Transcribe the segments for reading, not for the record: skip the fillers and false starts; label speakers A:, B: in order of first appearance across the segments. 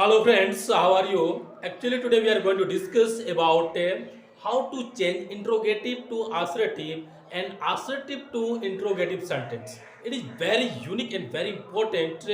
A: Hello friends, how are you? Actually today we are going to discuss about how to change interrogative to assertive and assertive to interrogative sentence. It is very unique and very important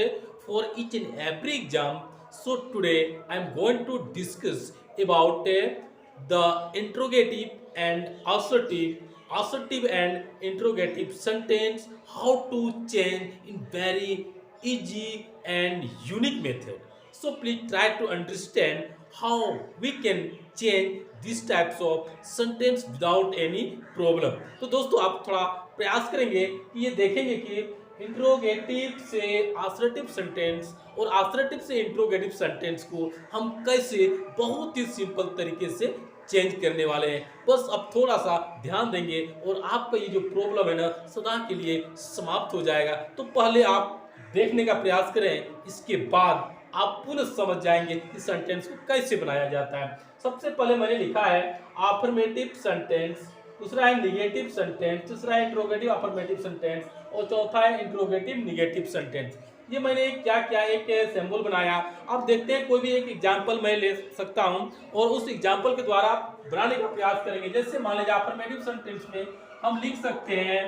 A: for each and every exam. So today I am going to discuss about the interrogative and assertive and interrogative sentence, how to change in very easy and unique method. So please try to understand how we can change these types of sentence without any problem. तो दोस्तों आप थोड़ा प्रयास करेंगे कि ये देखेंगे कि इंट्रोगेटिव से आसर्टिव सेंटेंस और आसर्टिव से इंट्रोगेटिव सेंटेंस को हम कैसे बहुत ही सिंपल तरीके से चेंज करने वाले हैं। बस अब थोड़ा सा ध्यान देंगे और आपका ये जो प्रॉब्लम है ना सदा के लिए समाप्त हो जाएगा। तो पहले आप देखने का प्रयास करें, इसके बाद आप पुनः समझ जाएंगे कि सेंटेंस को कैसे बनाया जाता है। सबसे पहले मैंने लिखा है अफर्मेटिव सेंटेंस, दूसरा है निगेटिव सेंटेंस, तीसरा है इंट्रोगेटिव अफर्मेटिव सेंटेंस और चौथा है इंट्रोगेटिव निगेटिव सेंटेंस। ये मैंने क्या क्या एक सिंबल बनाया। अब देखते हैं कोई भी एक एग्जांपल मैं ले सकता हूं और उस एग्जांपल के द्वारा बनाने का प्रयास करेंगे। जैसे मान लीजिए अफर्मेटिव सेंटेंस में हम लिख सकते हैं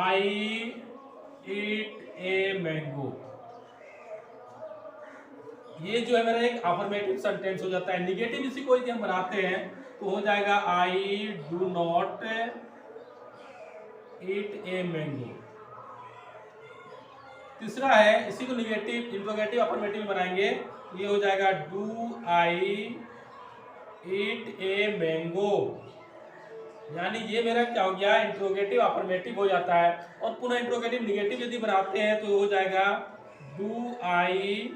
A: आई ईट ए मैंगो। ये जो है मेरा एक अफर्मेटिव सेंटेंस हो जाता है। निगेटिव इसी को यदि हम बनाते हैं तो हो जाएगा I do not eat a mango. तीसरा है इसी को निगेटिव इंट्रोगेटिव अफर्मेटिव बनाएंगे, ये हो जाएगा do I eat a mango. यानी ये मेरा क्या हो गया, इंट्रोगेटिव अफर्मेटिव हो जाता है। और पुनः इंट्रोगेटिव निगेटिव यदि बनाते हैं तो हो जाएगा do I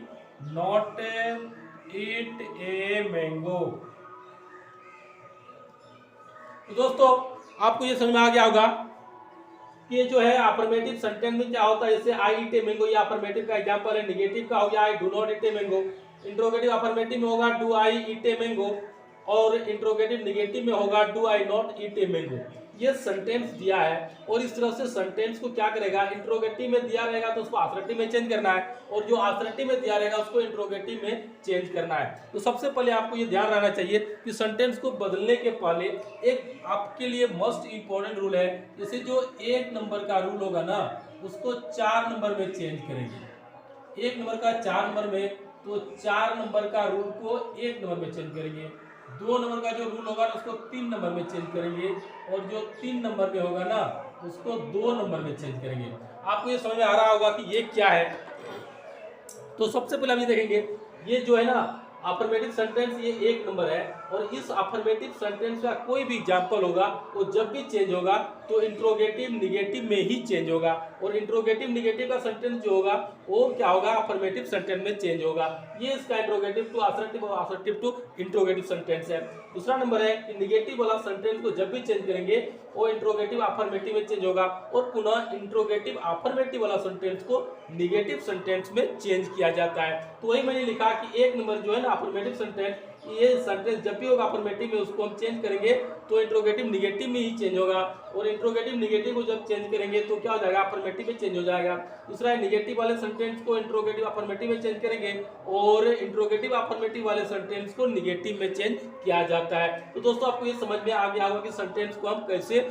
A: not eat a mango. तो दोस्तों आपको ये समझ में आ गया होगा कि ये जो है अफर्मेटिव सेंटेंस में क्या होता है। जैसे आई ईट ए मैंगो ये अफर्मेटिव का एग्जांपल है, निगेटिव का हो गया I do not eat a mango. Interrogative affirmative में होगा do I eat a mango और इंट्रोगेटिव निगेटिव में होगा do I not eat a mango. ये सेंटेंस दिया है और इस तरह से सेंटेंस को क्या करेगा, इंट्रोगेटिव में दिया रहेगा तो उसको आसर्टिव में चेंज करना है और जो आसर्टिव में दिया रहेगा उसको इंट्रोगेटिव में चेंज करना है। तो सबसे पहले आपको ये ध्यान रखना चाहिए कि सेंटेंस को बदलने के पहले एक आपके लिए मस्ट इंपॉर्टेंट रूल है। जैसे जो 1 नंबर का रूल होगा ना उसको 4 नंबर में चेंज करेंगे। 1 नंबर का 4 नंबर में, तो 4 नंबर का रूल को 1 नंबर में चेंज करेंगे। 2 नंबर का जो रूल होगा ना उसको 3 नंबर में चेंज करेंगे और जो 3 नंबर में होगा ना उसको 2 नंबर में चेंज करेंगे। आपको ये समझ में आ रहा होगा कि ये क्या है। तो सबसे पहले हम ये देखेंगे, ये जो है ना अफर्मेटिव सेंटेंस ये 1 नंबर है और इस अफर्मेटिव सेंटेंस का कोई भी एग्जांपल होगा वो जब भी चेंज होगा तो इंट्रोगेटिव निगेटिव में ही चेंज होगा और इंट्रोगेटिव निगेटिव का सेंटेंस जो होगा वो क्या होगा, अफर्मेटिव सेंटेंस में चेंज होगा। ये इसका इंट्रोगेटिव टू असर्टिव और असर्टिव टू इंट्रोगेटिव सेंटेंस है। दूसरा नंबर है कि निगेटिव वाला सेंटेंस को जब भी चेंज करेंगे वो इंट्रोगेटिव अफर्मेटिव में चेंज होगा और पुनः इंट्रोगेटिव अफर्मेटिव वाला सेंटेंस को निगेटिव सेंटेंस में चेंज किया जाता है। तो वही मैंने लिखा कि 1 नंबर जो है ना अफर्मेटिव सेंटेंस, ये सेंटेंस जब भी होगा अफर्मेटिव में उसको हम चेंज करेंगे तो इंट्रोगेटिव निगेटिव में ही चेंज होगा और इंट्रोगेटिव निगेटिव को जब चेंज करेंगे तो क्या हो जाएगा, अफर्मेटिव में चेंज हो जाएगा। दूसरा है निगेटिव वाले सेंटेंस को इंट्रोगेटिव अफर्मेटिव में चेंज करेंगे और इंट्रोगेटिव अफर्मेटिव वाले सेंटेंस को निगेटिव में चेंज किया जाता है। तो दोस्तों आपको ये समझ में आ गया होगा कि सेंटेंस को हम कैसे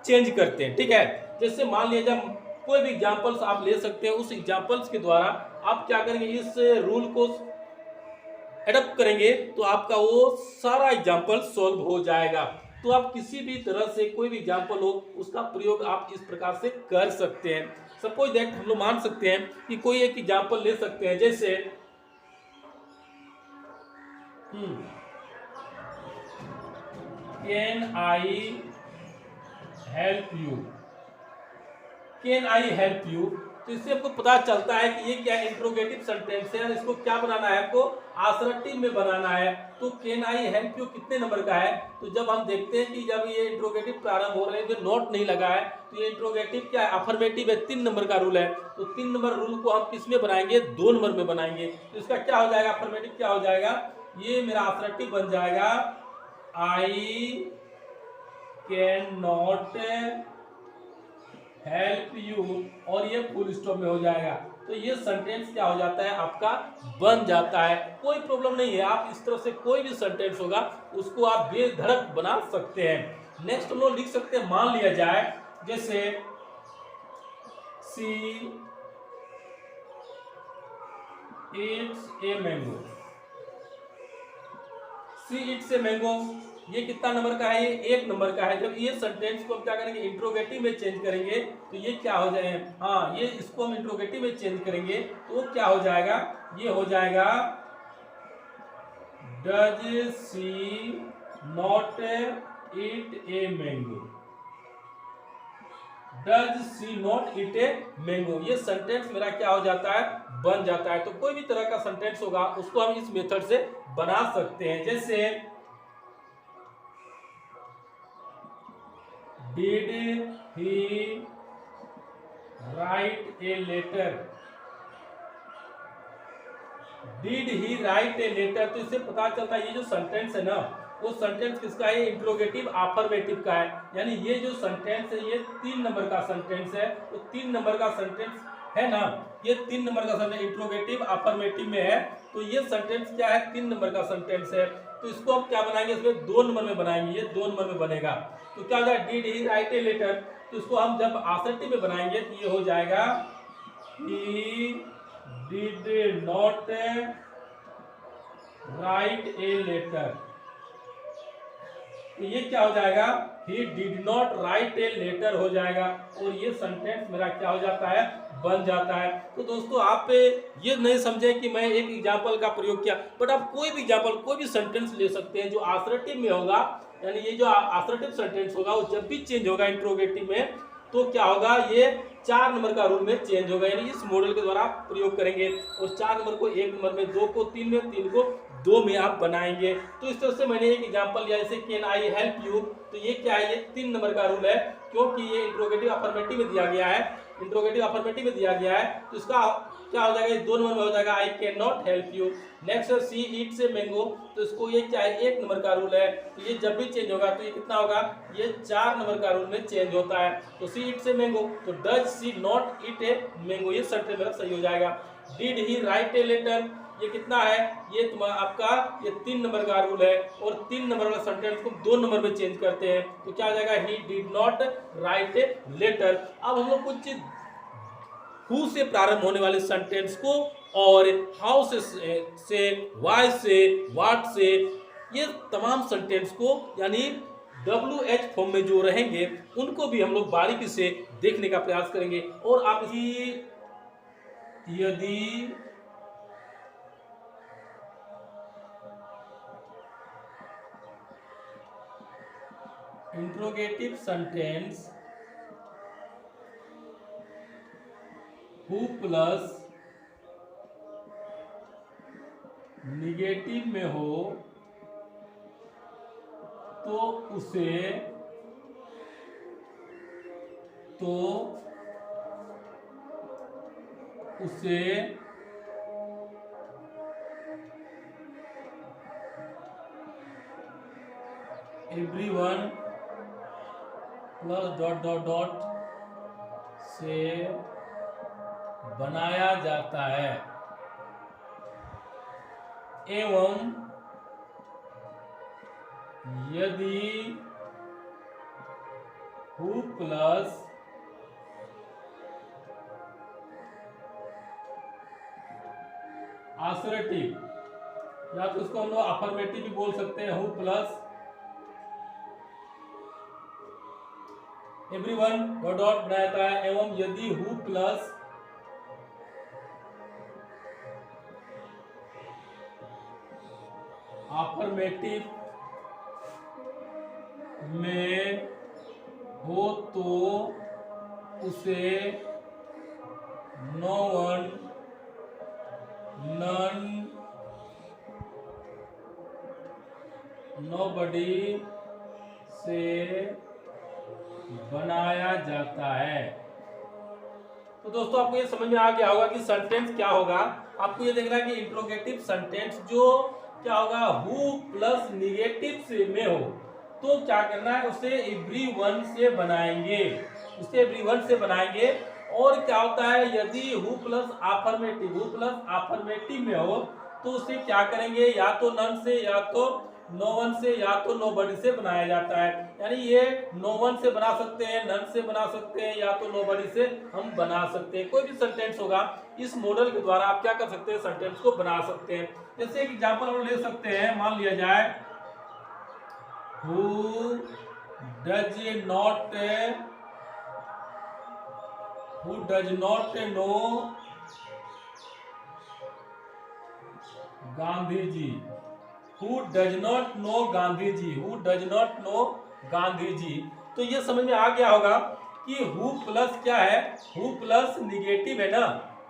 A: चेंज करते हैं। ठीक है, जैसे मान लीजिए कोई भी एग्जांपल्स आप ले सकते हैं, उस एग्जांपल्स के द्वारा आप क्या करेंगे, इस रूल को एडप्ट करेंगे तो आपका वो सारा एग्जाम्पल सॉल्व हो जाएगा। तो आप किसी भी तरह से कोई भी एग्जाम्पल हो उसका प्रयोग आप इस प्रकार से कर सकते हैं। सपोज दैट हम लोग मान सकते हैं कि कोई एक एग्जाम्पल ले सकते हैं, जैसे can I help you. Can I help you, तो इससे आपको पता चलता है कि ये क्या इंट्रोगेटिव सेंटेंस है और इसको क्या बनाना है, आपको आसर्टिव में बनाना है। तो कैन आई हेल्प यू कितने नंबर का है, तो जब हम देखते हैं कि जब ये इंट्रोगेटिव प्रारंभ हो रहे हैं जो नोट नहीं लगा है तो ये इंट्रोगेटिव क्या है, अफर्मेटिव है, 3 नंबर का रूल है। तो 3 नंबर रूल को हम किस में बनाएंगे, 2 नंबर में बनाएंगे। तो इसका क्या हो जाएगा, अफर्मेटिव क्या हो जाएगा, ये मेरा आसर्टिव बन जाएगा I can not help you और ये फुल स्टॉप में हो जाएगा। तो ये सेंटेंस क्या हो जाता है आपका, बन जाता है। कोई प्रॉब्लम नहीं है, आप इस तरह से कोई भी सेंटेंस होगा उसको आप बेधड़क बना सकते हैं। नेक्स्ट हम लोग लिख सकते हैं, मान लिया जाए जैसे see it's a mango, see it's a mango, ये कितना नंबर का है, ये 1 नंबर का है। जब ये सेंटेंस को हम क्या करेंगे, इंट्रोगेटिव में चेंज करेंगे तो ये क्या हो जाए, हाँ ये इसको हम इंट्रोगेटिव में चेंज करेंगे तो क्या हो जाएगा, ये हो जाएगा does she not eat a mango, does she not eat a mango. ये सेंटेंस मेरा क्या हो जाता है, बन जाता है। तो कोई भी तरह का सेंटेंस होगा उसको हम इस मेथड से बना सकते हैं। जैसे did he write a letter, did he write a letter, तो इससे पता चलता है ये जो सेंटेंस है ना, वो सेंटेंस किसका है, इंट्रोगेटिव अफर्मेटिव का है। यानी ये जो सेंटेंस है ये 3 नंबर का सेंटेंस है, तो 3 नंबर का सेंटेंस है ना, ये 3 नंबर का सेंटेंस इंट्रोगेटिव अफर्मेटिव में है। तो ये सेंटेंस क्या है, 3 नंबर का सेंटेंस है। तो इसको हम क्या बनाएंगे, इसमें 2 नंबर में बनाएंगे, ये 2 नंबर में बनेगा। तो क्या हो जाएगा, did he write a letter, तो इसको हम जब आसर्टिव में बनाएंगे तो ये हो जाएगा he did not write a letter. तो ये क्या हो जाएगा, he did not write a letter हो जाएगा, और ये सेंटेंस मेरा क्या हो जाता है, बन जाता है। तो दोस्तों आप ये नहीं समझे कि मैं एक एग्जाम्पल का प्रयोग किया, बट आप कोई भी एग्जाम्पल, कोई भी सेंटेंस ले सकते हैं जो आसर्टिव में होगा। यानी ये जो आसर्टिव सेंटेंस होगा वो जब भी चेंज होगा इंट्रोगेटिव में तो क्या होगा, ये 4 नंबर का रूल में चेंज होगा। यानी इस मॉडल के द्वारा आप प्रयोग करेंगे, और 4 नंबर को 1 नंबर में, 2 को 3 में, 3 को 2 में आप बनाएंगे। तो इस तरह से मैंने एक एग्जांपल लिया, जैसे कैन आई हेल्प यू, तो ये क्या है, ये 3 नंबर का रूल है, क्योंकि ये इंट्रोगेटिव अफर्मेटिव में दिया गया है, इंट्रोगेटिव अफर्मेटिव में दिया गया है। तो इसका क्या हो जाएगा, 2 नंबर में हो जाएगा, I can not help you. Next है सी ईट्स ए मैंगो, तो इसको ये क्या है, 1 नंबर का रूल है, तो ये जब भी चेंज होगा तो ये कितना होगा, ये 4 नंबर का रूल में चेंज होता है। तो सी ईट्स ए मैंगो, तो does she not eat a mango, ये सेंटेंस मेरा सही हो जाएगा। Did he write a letter, ये कितना है, ये तुम्हारा आपका ये 3 नंबर का रूल है, और 3 नंबर वाला सेंटेंस को 2 नंबर में चेंज करते हैं, तो क्या हो जाएगा, he did not write a letter. अब हम लोग कुछ हु से प्रारंभ होने वाले सेंटेंस को और हाउ से वाई से, व्हाट से, ये तमाम सेंटेंस को यानी WH फॉर्म में जो रहेंगे उनको भी हम लोग बारीकी से देखने का प्रयास करेंगे। और आप यदि interrogative sentence who plus negative में हो तो उसे everyone plus dot dot dot से बनाया जाता है, एवं यदि हु प्लस आसर्टिव, या तो उसको हम लोग अफर्मेटिव भी बोल सकते हैं, who plus everyone dot dot बनाया जाता है, एवं यदि हु प्लस अफर्मेटिव में हो तो उसे नो वन, नन, नोबडी से बनाया जाता है। तो दोस्तों आपको ये समझ में आ गया होगा कि सेंटेंस क्या होगा। आपको ये देखना है कि इंट्रोगेटिव सेंटेंस जो क्या होगा, हु प्लस निगेटिव से में हो तो क्या करना है, उसे एवरीवन से बनाएंगे, उसे एवरीवन से बनाएंगे। और क्या होता है, यदि हु प्लस आफर्मेटिव में हो तो उसे क्या करेंगे, या तो नन से, या तो नो वन से, या तो नो बडी से बनाया जाता है। यानी ये नो वन से बना सकते हैं, नन से बना सकते हैं, या तो नो बडी से हम बना सकते हैं। कोई भी सेंटेंस होगा इस मॉडल के द्वारा आप क्या कर सकते हैं, सेंटेंस को बना सकते हैं। जैसे एक एग्जांपल हम ले सकते हैं, मान लिया जाए who does not know Gandhi ji, who does not know Gandhi ji, who does not know Gandhi ji. तो ये समझ में आ गया होगा कि हु प्लस क्या है, हु प्लस निगेटिव है ना।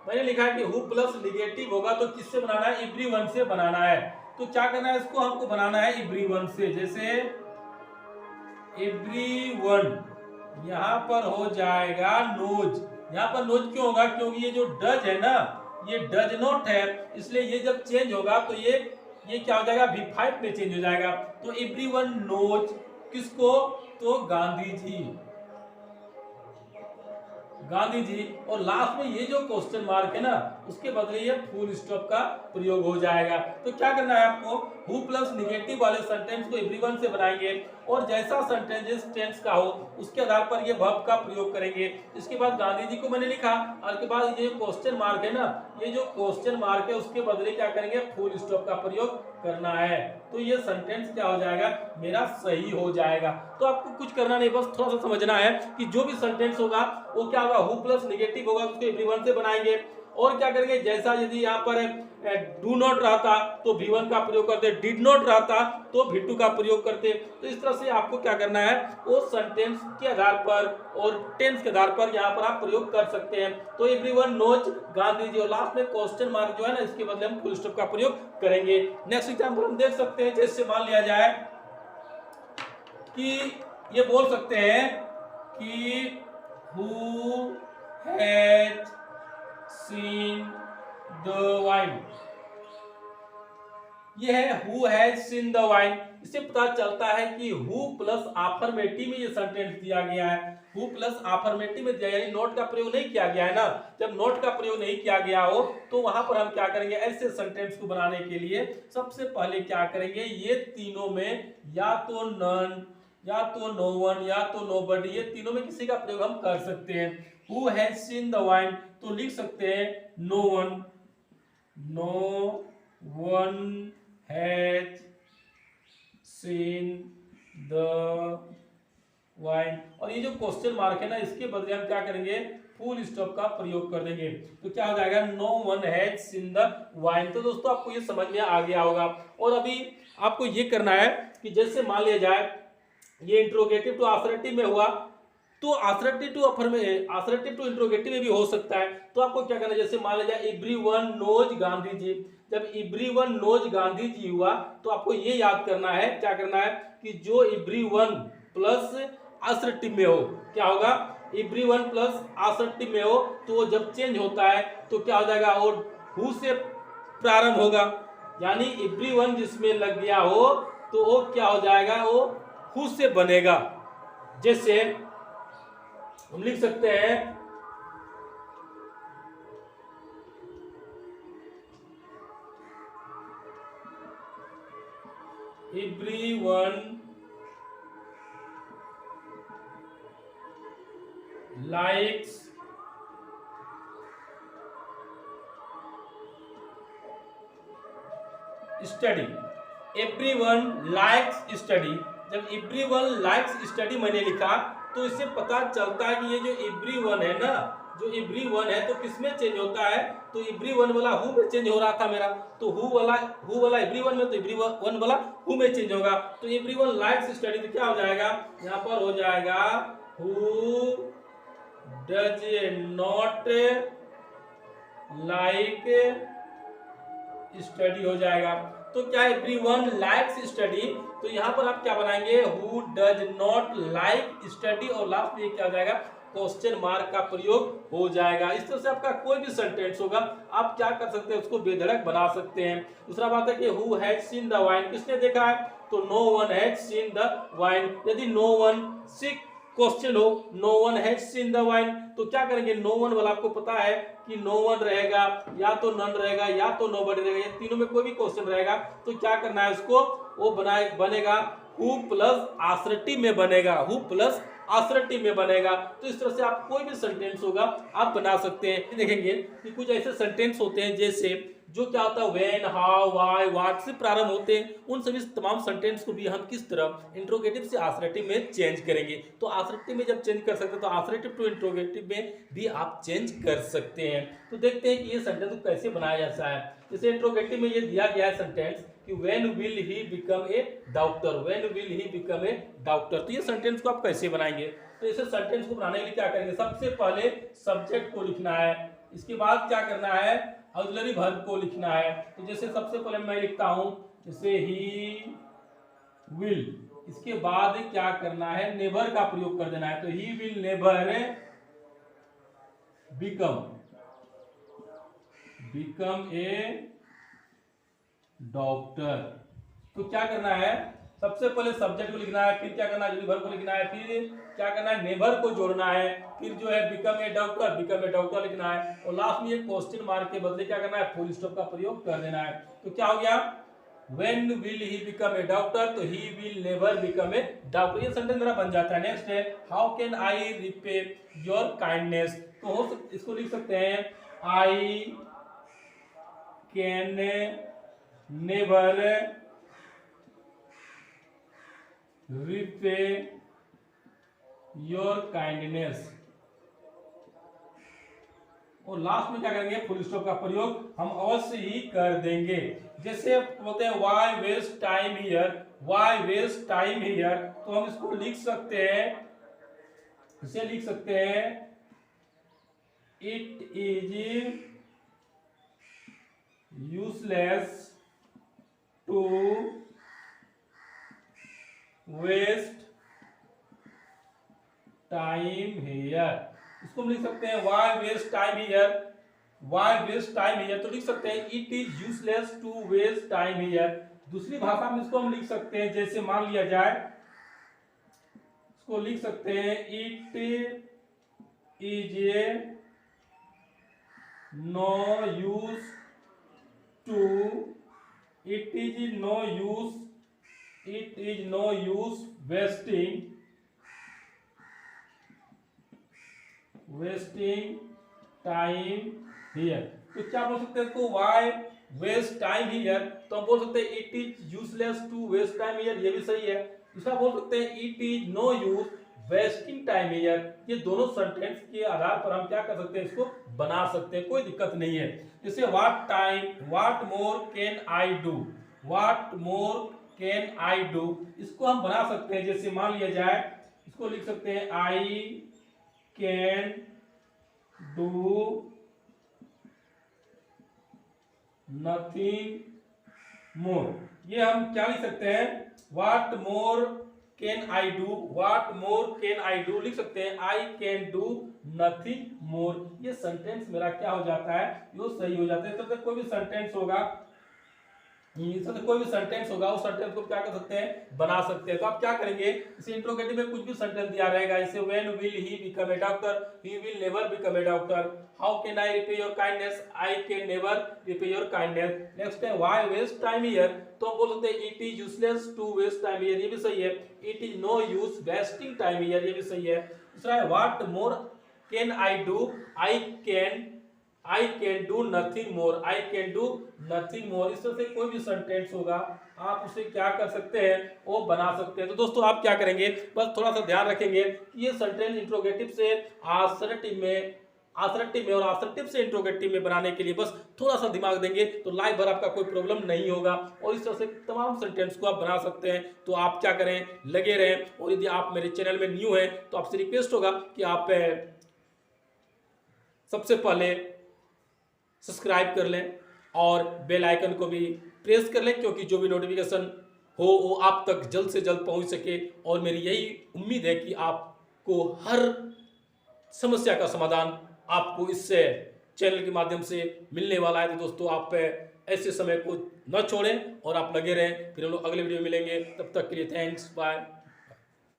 A: मैंने लिखा है कि हु प्लस निगेटिव होगा तो किससे बनाना है, एवरीवन से बनाना है। तो क्या करना है, इसको हमको बनाना है एवरीवन से। जैसे एवरीवन यहां पर हो जाएगा नोज। यहां पर नोज क्यों होगा, क्योंकि ये जो डज है ना, ये डज नॉट है, इसलिए ये जब चेंज होगा तो ये क्या हो जाएगा, V5 में चेंज हो जाएगा। तो एवरीवन नोज किसको, तो गांधी जी, गांधी जी। और लास्ट में ये जो क्वेश्चन मार्क है ना, उसके बदले ये फुल स्टॉप का प्रयोग हो जाएगा। तो क्या करना है आपको, हु प्लस निगेटिव वाले सेंटेंस को एवरीवन से बनाएंगे और जैसा सेंटेंस जिस टेंस का हो उसके आधार पर ये वर्ब का प्रयोग करेंगे। इसके बाद गांधी जी को मैंने लिखा, और इसके बाद ये क्वेश्चन मार्क है ना, ये जो क्वेश्चन मार्क है उसके बदले क्या करेंगे, फुल स्टॉप का प्रयोग करना है। तो ये सेंटेंस क्या हो जाएगा, मेरा सही हो जाएगा। तो आपको कुछ करना नहीं, बस थोड़ा सा समझना है कि जो भी सेंटेंस होगा वो क्या होगा, हु प्लस निगेटिव होगा, उसको एवरीवन से बनाएंगे। और क्या करेंगे, जैसा यदि यहाँ पर डू नॉट रहता तो V1 का प्रयोग करते, डिड नॉट रहता तो V2 का प्रयोग करते। तो इस तरह से आपको क्या करना है, वो सेंटेंस के आधार पर और टेंस के आधार पर यहाँ पर आप प्रयोग कर सकते हैं। तो एवरीवन नोज गांधी जी, और लास्ट में क्वेश्चन मार्क जो है ना, इसके बदले हम फुल स्टॉप का प्रयोग करेंगे। नेक्स्ट एग्जाम्पल हम देख सकते हैं, जैसे मान लिया जाए कि ये बोल सकते हैं कि who has seen the wine. ये है who has seen the wine. इससे पता चलता है कि हु प्लस आफर्मेटिव में ये सेंटेंस दिया गया है। हु प्लस आफर्मेटिव में दिया, यानी नोट का प्रयोग नहीं किया गया है ना। जब नोट का प्रयोग नहीं किया गया हो तो वहां पर हम क्या करेंगे, ऐसे सेंटेंस को बनाने के लिए सबसे पहले क्या करेंगे, ये तीनों में या तो नन, या तो नो वन, या तो नोबडी, ये तीनों में किसी का प्रयोग हम कर सकते हैं। Who has seen the wine, तो लिख सकते हैं no one, no one has seen the wine. और ये जो क्वेश्चन मार्क है ना, इसके बदले हम क्या करेंगे, फुल स्टॉप का प्रयोग कर देंगे। तो क्या हो जाएगा, no one has seen the wine. तो दोस्तों आपको ये समझ में आ गया होगा। और अभी आपको ये करना है कि जैसे मान लिया जाए ये इंट्रोगेटिव टू आसरेटिव में हुआ, तो आसरेटिव टू इंट्रोगेटिव में भी हो सकता है। तो आपको क्या करना है, जैसे मान लिया जाए एवरीवन नोज गांधी जी। जब एवरीवन नोज गांधी जी हुआ तो आपको ये याद करना है, क्या करना है कि जो एवरीवन प्लस आसरेटिव में हो, क्या होगा, एवरीवन प्लस आसरेटिव में हो तो जब चेंज होता है तो क्या हो जाएगा, वो हु से प्रारंभ होगा। यानी एवरीवन जिसमें लग गया हो तो वो क्या हो जाएगा, वो हु से बनेगा। जैसे हम लिख सकते हैं everyone likes study, everyone likes study. जब एवरीवन लाइक्स स्टडी मैंने लिखा तो इससे पता चलता है कि ये जो एवरीवन है ना, जो एवरीवन है तो किसमें चेंज होता है, तो एवरीवन वाला हु में चेंज हो रहा था मेरा, तो हु वाला एवरीवन में, तो एवरीवन वाला हु में चेंज होगा। तो एवरीवन लाइक्स स्टडी, तो क्या हो जाएगा, यहाँ पर हो जाएगा who does not like study हो जाएगा। तो क्या एवरीवन लाइक्स स्टडी, तो यहाँ पर आप क्या बनाएंगे, who does not like study, और लास्ट में क्या हो जाएगा, क्वेश्चन मार्क का प्रयोग हो जाएगा। इस तरह से आपका कोई भी सेंटेंस होगा आप क्या कर सकते हैं, उसको बेधड़क बना सकते हैं। दूसरा बात है कि who has seen the wind, किसने देखा है, तो no one has seen the wind. यदि नो वन क्वेश्चन हो no one has seen the wine, तो क्या करेंगे, नो वन वाला आपको पता है कि नो वन रहेगा, या तो नन रहेगा, या तो नोबडी रहेगा, ये तीनों में कोई भी क्वेश्चन रहेगा तो क्या करना है उसको, वो बनेगा हु प्लस आसरटिव में बनेगा, हु प्लस आसरटिव में बनेगा। तो इस तरह से आप कोई भी सेंटेंस होगा आप बना सकते हैं। देखेंगे कि कुछ ऐसे सेंटेंस होते हैं जैसे जो क्या होता है व्हेन, हाउ, व्हाई, व्हाट से प्रारंभ होते हैं, उन सभी तमाम सेंटेंस को भी हम किस तरह इंट्रोगेटिव से आसरेटिव में चेंज करेंगे। तो आसरेटिव में जब चेंज कर सकते हैं तो आसरेटिव टू इंट्रोगेटिव में भी आप चेंज कर सकते हैं। तो देखते हैं कि ये सेंटेंस को कैसे बनाया जाता है। जैसे इंट्रोगेटिव में ये दिया गया है सेंटेंस कि when will he become a doctor, when will he become a doctor. तो ये सेंटेंस को आप कैसे बनाएंगे, तो इसे सेंटेंस को बनाने के लिए क्या करेंगे, सबसे पहले सब्जेक्ट को लिखना है, इसके बाद क्या करना है, ऑक्सिलरी वर्ब को लिखना है। तो जैसे सबसे पहले मैं लिखता हूं जैसे ही विल, इसके बाद क्या करना है, नेवर का प्रयोग कर देना है। तो he will never become a doctor. तो क्या करना है, सबसे पहले सब्जेक्ट को लिखना है, फिर क्या करना है, वर्ब को लिखना है, फिर क्या करना है, नेवर को जोड़ना है, फिर जो है बिकम ए डॉक्टर लिखना है, और लास्ट में ये क्वेश्चन मार्क के बदले क्या करना है, फुल स्टॉप का प्रयोग कर देना है। तो क्या हो गया, when will he become a doctor, तो he will never become a doctor. ये सेंटेंस मेरा बन जाता है। नेक्स्ट है how can I repay your kindness. तो इसको लिख सकते हैं I can never repay your kindness, और लास्ट में क्या करेंगे, फुल स्टॉप का प्रयोग हम अवश्य ही कर देंगे। जैसे बोलते हैं why waste time here, why waste time here, तो हम इसको लिख सकते हैं, इसे लिख सकते हैं it is useless to waste time here. इसको हम लिख सकते हैं why waste time here, why waste time here, तो लिख सकते हैं it is useless to waste time here. दूसरी भाषा में इसको हम लिख सकते हैं, जैसे मान लिया जाए, इसको लिख सकते हैं it is a no use to, it is no use, it is no use wasting time here. तो क्या बोल सकते हैं इसको, व्हाई वेस्ट टाइम हियर, तो हम बोल सकते हैं it is useless to waste time here, ये भी सही है। दूसरा बोल सकते हैं it is no use wasting time here. ये दोनों सेंटेंस के आधार पर हम क्या कर सकते हैं, इसको बना सकते हैं, कोई दिक्कत नहीं है। जैसे what more can I do, what more can I do, इसको हम बना सकते हैं। जैसे मान लिया जाए, इसको लिख सकते हैं I can do nothing more. ये हम क्या लिख सकते हैं, what more can I do, what more can I do लिख सकते हैं I can do nothing more. ये सेंटेंस मेरा क्या हो जाता है, ये सही हो जाता है। तो कोई भी सेंटेंस होगा, कोई भी सेंटेंस होगा, उस सेंटेंस को क्या कर सकते हैं, बना सकते हैं। तो आप क्या करेंगे, इसे इंट्रोगेटिव में कुछ भी सेंटेंस दिया रहेगा, जैसे when will he become a doctor, he will never become a doctor, how can I repay your kindness, I can never repay your kindness. Next है व्हाई वेस्ट टाइम हियर, तो हम बोल सकते हैं it is useless to waste time here, ये भी सही है। It is no use wasting time here, ये भी सही है। दूसरा है what more can I do, I can do nothing more, I can do nothing more. इस तरह से कोई भी सेंटेंस होगा आप उसे क्या कर सकते हैं, वो बना सकते हैं। तो दोस्तों आप क्या करेंगे, बस थोड़ा सा ध्यान रखेंगे कि ये सेंटेंस इंट्रोगेटिव से आसरेटिव में और आसरेटिव से इंट्रोगेटिव में बनाने के लिए बस थोड़ा सा दिमाग देंगे तो लाइफ भर आपका कोई प्रॉब्लम नहीं होगा, और इस तरह से तमाम सेंटेंस को आप बना सकते हैं। तो आप क्या करें, लगे रहें, और यदि आप मेरे चैनल में न्यू हैं तो आपसे रिक्वेस्ट होगा कि आप सबसे पहले सब्सक्राइब कर लें और बेल आइकन को भी प्रेस कर लें, क्योंकि जो भी नोटिफिकेशन हो वो आप तक जल्द से जल्द पहुंच सके। और मेरी यही उम्मीद है कि आपको हर समस्या का समाधान आपको इस चैनल के माध्यम से मिलने वाला है। तो दोस्तों आप ऐसे समय को न छोड़ें और आप लगे रहें। फिर हम लोग अगले वीडियो में मिलेंगे, तब तक के लिए थैंक्स, बाय।